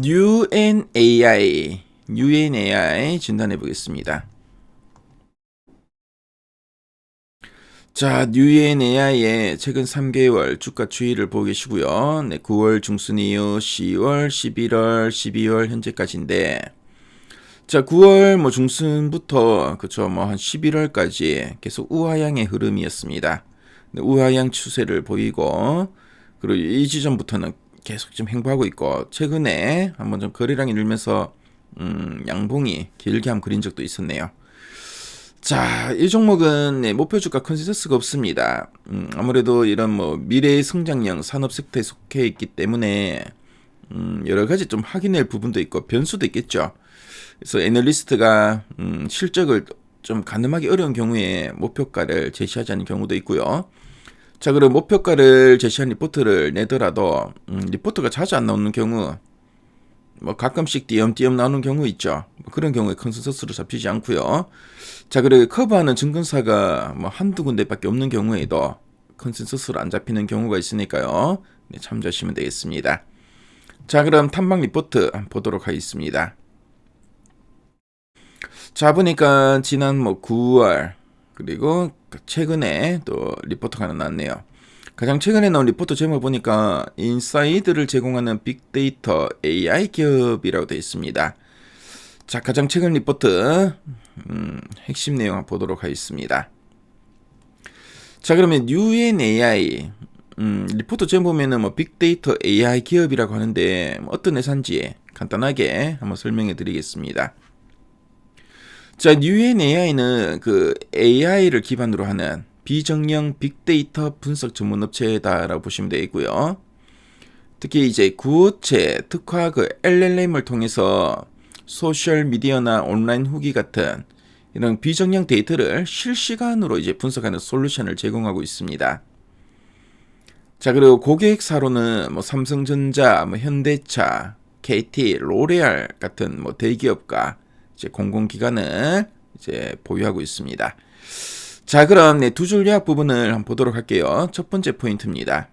UNAI 진단해 보겠습니다. 자, UNAI의 최근 3개월 주가 추이를 보고 계시고요. 네, 9월 중순 이후 10월, 11월, 12월 현재까지인데, 자, 9월 중순부터 그쵸 한 11월까지 계속 우하향의 흐름이었습니다. 네, 우하향 추세를 보이고, 그리고 이 지점부터는 계속 좀 횡보하고 있고, 최근에 한번 좀 거래량이 늘면서 양봉이 길게 한번 그린 적도 있었네요. 자, 이 종목은 네, 목표 주가 컨센서스가 없습니다. 아무래도 이런 미래의 성장형 산업 섹터에 속해 있기 때문에 여러 가지 좀 확인할 부분도 있고 변수도 있겠죠. 그래서 애널리스트가 실적을 좀 가늠하기 어려운 경우에 목표가를 제시하지 않는 경우도 있고요. 자, 그럼 목표가를 제시한 리포트를 내더라도 리포트가 자주 안 나오는 경우, 가끔씩 띄엄띄엄 나오는 경우 있죠. 그런 경우에 컨센서스로 잡히지 않고요. 자, 그리고 커버하는 증권사가 한두 군데밖에 없는 경우에도 컨센서스로 안 잡히는 경우가 있으니까요. 네, 참조하시면 되겠습니다. 자, 그럼 탐방 리포트 보도록 하겠습니다. 자, 보니까 지난 9월 그리고 최근에 또 리포트가 하나 나왔네요. 가장 최근에 나온 리포트 제목 보니까 인사이드를 제공하는 빅데이터 AI 기업이라고 되어 있습니다. 자, 가장 최근 리포트 핵심 내용 보도록 하겠습니다. 자, 그러면 UNAI 리포트 제목 보면은 빅데이터 AI 기업이라고 하는데 어떤 회사인지 간단하게 한번 설명해 드리겠습니다. 자, UNAI는 그 AI를 기반으로 하는 비정형 빅데이터 분석 전문 업체다라고 보시면 되고요. 특히 이제 구어체 특화 LLM을 통해서 소셜 미디어나 온라인 후기 같은 이런 비정형 데이터를 실시간으로 이제 분석하는 솔루션을 제공하고 있습니다. 자, 그리고 고객사로는 삼성전자, 현대차, KT, 로레알 같은 대기업과 이제 공공기관을 이제 보유하고 있습니다. 자, 그럼 네, 두 줄 요약 부분을 한번 보도록 할게요. 첫 번째 포인트입니다.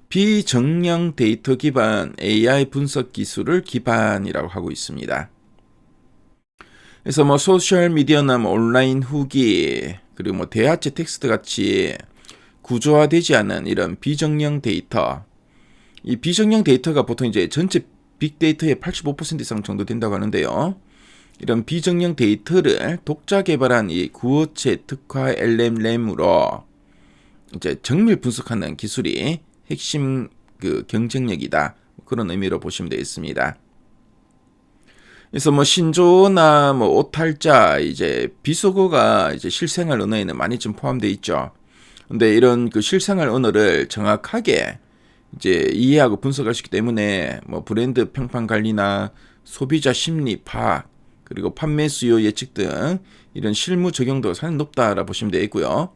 비정형 데이터 기반 AI 분석 기술을 기반이라고 하고 있습니다. 그래서 소셜 미디어나 온라인 후기 그리고 대화체 텍스트 같이 구조화되지 않은 이런 비정형 데이터, 이 비정형 데이터가 보통 이제 전체 빅데이터의 85% 이상 정도 된다고 하는데요. 이런 비정형 데이터를 독자 개발한 이 구어체 특화 LLM으로 이제 정밀 분석하는 기술이 핵심 그 경쟁력이다. 그런 의미로 보시면 되겠습니다. 그래서 신조어나 오탈자, 이제 비속어가 이제 실생활 언어에는 많이 좀 포함되어 있죠. 근데 이런 그 실생활 언어를 정확하게 이제 이해하고 분석할 수 있기 때문에 브랜드 평판 관리나 소비자 심리 파악 그리고 판매 수요 예측 등 이런 실무 적용도가 상당히 높다라고 보시면 되고요.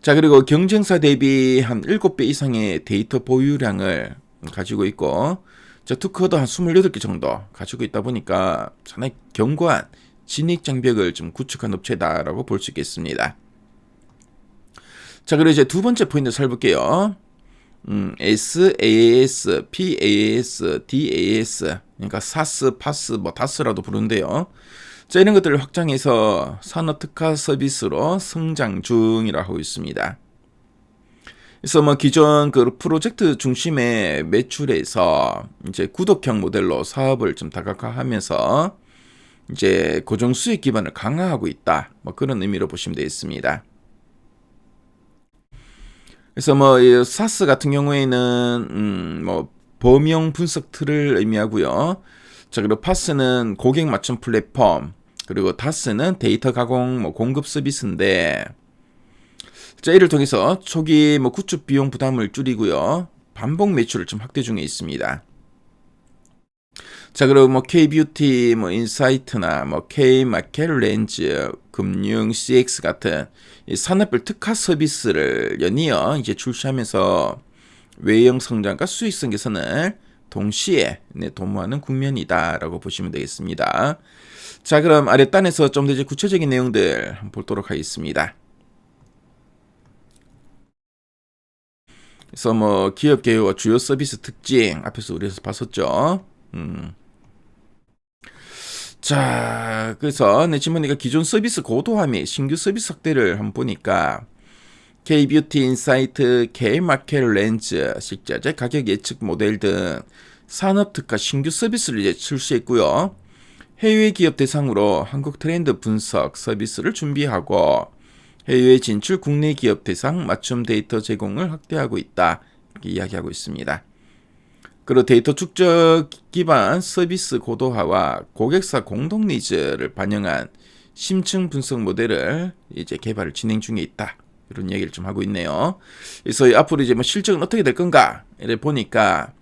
자, 그리고 경쟁사 대비 한 7배 이상의 데이터 보유량을 가지고 있고, 자, 특허도 한 28개 정도 가지고 있다 보니까 상당히 견고한 진입 장벽을 좀 구축한 업체다라고 볼 수 있겠습니다. 자, 그리고 이제 두 번째 포인트 살펴볼게요. SaaS, PaaS, DaaS, 그러니까 SaaS, PaaS, DaaS라도 부르는데요. 자, 이런 것들을 확장해서 산업 특화 서비스로 성장 중이라고 하고 있습니다. 그래서 기존 그 프로젝트 중심의 매출에서 이제 구독형 모델로 사업을 좀 다각화하면서 이제 고정 수익 기반을 강화하고 있다. 그런 의미로 보시면 되겠습니다. 그래서 이 사스 같은 경우에는 범용 분석 틀을 의미하고요. 자, 그리고 파스는 고객 맞춤 플랫폼, 그리고 다스는 데이터 가공 공급 서비스인데, 자, 이를 통해서 초기 구축 비용 부담을 줄이고요. 반복 매출을 좀 확대 중에 있습니다. 자, 그리고 K-뷰티, 인사이트나 K-마켓 렌즈, 금융, CX 같은 이 산업별 특화 서비스를 연이어 이제 출시하면서 외형 성장과 수익성 개선을 동시에 도모하는 국면이다라고 보시면 되겠습니다. 자, 그럼 아랫단에서 좀 더 이제 구체적인 내용들 한번 보도록 하겠습니다. 그래서 뭐 기업 개요와 주요 서비스 특징 앞에서 우리에서 봤었죠. 자, 그래서 내 질문이가 기존 서비스 고도화 및 신규 서비스 확대를 한번 보니까 K-뷰티 인사이트, K-마켓 렌즈, 식자재 가격 예측 모델 등 산업 특화 신규 서비스를 이제 출시했고요. 해외 기업 대상으로 한국 트렌드 분석 서비스를 준비하고 해외 진출 국내 기업 대상 맞춤 데이터 제공을 확대하고 있다. 이렇게 이야기하고 있습니다. 그리고 데이터 축적 기반 서비스 고도화와 고객사 공동 니즈를 반영한 심층 분석 모델을 이제 개발을 진행 중에 있다. 이런 얘기를 좀 하고 있네요. 그래서 앞으로 이제 뭐 실적은 어떻게 될 건가? 이래 보니까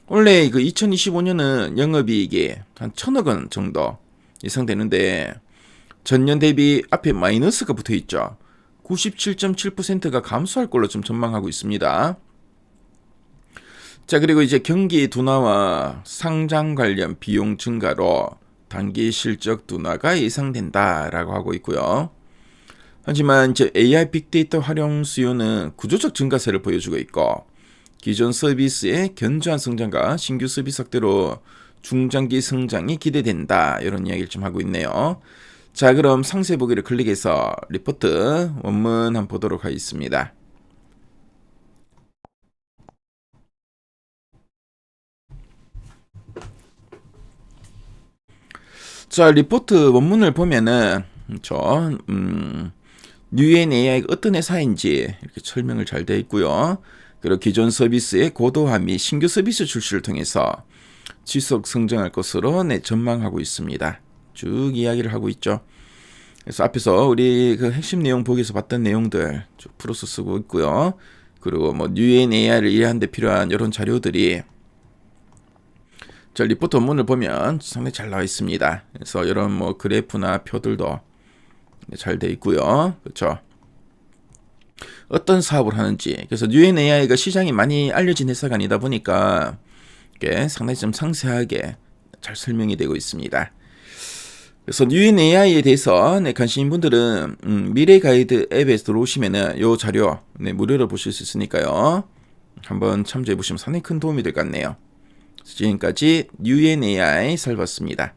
원래 그 2025년은 영업이익이 한 1,000억 원 정도 예상되는데 전년 대비 앞에 마이너스가 붙어 있죠. 97.7%가 감소할 걸로 좀 전망하고 있습니다. 자, 그리고 이제 경기 둔화와 상장 관련 비용 증가로 단기 실적 둔화가 예상된다라고 하고 있고요. 하지만 이제 AI 빅데이터 활용 수요는 구조적 증가세를 보여주고 있고 기존 서비스의 견조한 성장과 신규 서비스 확대로 중장기 성장이 기대된다. 이런 이야기를 좀 하고 있네요. 자, 그럼 상세 보기를 클릭해서 리포트 원문 한번 보도록 하겠습니다. 자, 리포트 원문을 보면은 뉴엔 AI가 어떤 회사인지 이렇게 설명을 잘 되어 있고요. 그리고 기존 서비스의 고도화 및 신규 서비스 출시를 통해서 지속 성장할 것으로 전망하고 있습니다. 쭉 이야기를 하고 있죠. 그래서 앞에서 우리 그 핵심 내용 보기에서 봤던 내용들 쭉 풀어서 쓰고 있고요. 그리고 뭐 뉴엔 AI를 이해하는 데 필요한 이런 자료들이 저 리포트 원문을 보면 상당히 잘 나와 있습니다. 그래서 이런 뭐 그래프나 표들도 잘 돼 있고요. 그렇죠. 어떤 사업을 하는지. 그래서 뉴엔 AI가 시장이 많이 알려진 회사가 아니다 보니까 이게 상당히 좀 상세하게 잘 설명이 되고 있습니다. 그래서 뉴엔 AI에 대해서 관심인 분들은 미래 가이드 앱에 들어오시면은 이 자료 무료로 보실 수 있으니까요. 한번 참조해 보시면 상당히 큰 도움이 될 것 같네요. 지금까지 뉴엔 AI 살봤습니다.